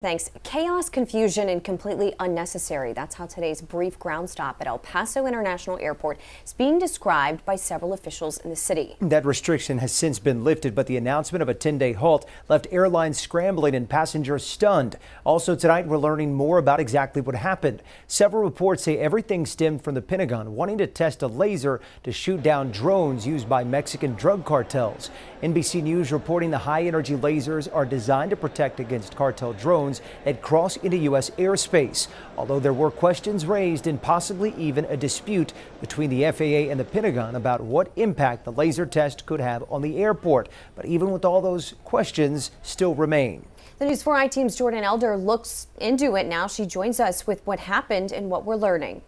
Thanks. Chaos, confusion, and completely unnecessary. That's how today's brief ground stop at El Paso International Airport is being described by several officials in the city. That restriction has since been lifted, but the announcement of a 10-day halt left airlines scrambling and passengers stunned. Also tonight, we're learning more about exactly what happened. Several reports say everything stemmed from the Pentagon wanting to test a laser to shoot down drones used by Mexican drug cartels. NBC News reporting the high-energy lasers are designed to protect against cartel drones that cross into U.S. airspace, although there were questions raised and possibly even a dispute between the FAA and the Pentagon about what impact the laser test could have on the airport. But even with all those questions still remain. The News 4 I-Team's Jordan Elder looks into it now. She joins us with what happened and what we're learning.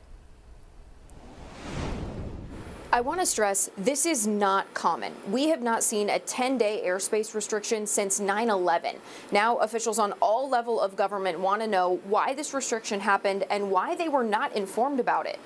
I want to stress this is not common. We have not seen a 10-day airspace restriction since 9/11. Now officials on all levels of government want to know why this restriction happened and why they were not informed about it.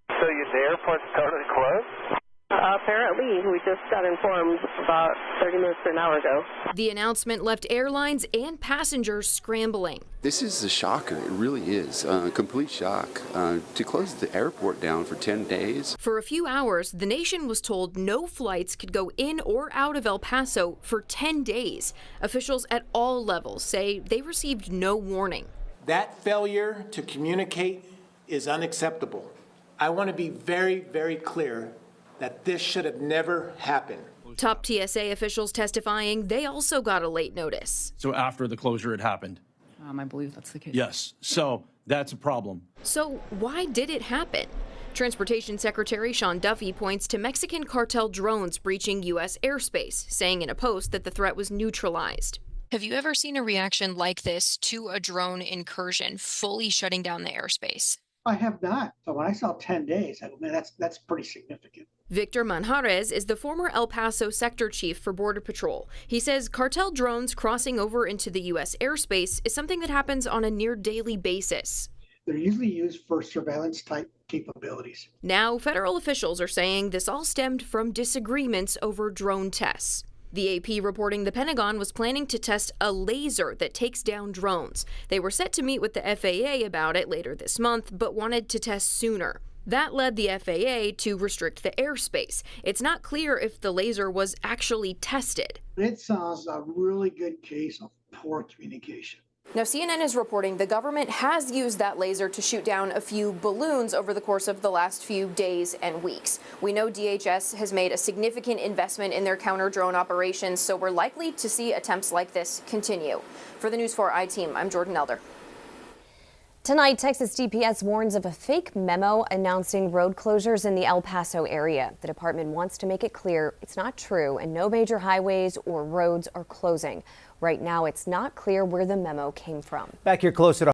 So the airport's totally closed? Apparently, we just got informed about 30 minutes to an hour ago. The announcement left airlines and passengers scrambling. This is a shocker. It really is a complete shock to close the airport down for 10 days. For a few hours, the nation was told no flights could go in or out of El Paso for 10 days. Officials at all levels say they received no warning. That failure to communicate is unacceptable. I want to be very, very clear that this should have never happened. Top TSA officials testifying they also got a late notice. So after the closure had happened? I believe that's the case. Yes. So that's a problem. So why did it happen? Transportation Secretary Sean Duffy points to Mexican cartel drones breaching U.S. airspace, saying in a post that the threat was neutralized. Have you ever seen a reaction like this to a drone incursion fully shutting down the airspace? I have not. So when I saw 10 days, I mean, that's pretty significant. Victor Manjarres is the former El Paso sector chief for Border Patrol. He says cartel drones crossing over into the U.S. airspace is something that happens on a near daily basis. They're usually used for surveillance type capabilities. Now, federal officials are saying this all stemmed from disagreements over drone tests. The AP reporting the Pentagon was planning to test a laser that takes down drones. They were set to meet with the FAA about it later this month, but wanted to test sooner. That led the FAA to restrict the airspace. It's not clear if the laser was actually tested. It sounds a really good case of poor communication. Now, CNN is reporting the government has used that laser to shoot down a few balloons over the course of the last few days and weeks. We know DHS has made a significant investment in their counter-drone operations, so we're likely to see attempts like this continue. For the News 4 I-Team, I'm Jordan Elder. Tonight, Texas DPS warns of a fake memo announcing road closures in the El Paso area. The department wants to make it clear it's not true and no major highways or roads are closing. Right now, it's not clear where the memo came from. Back here closer to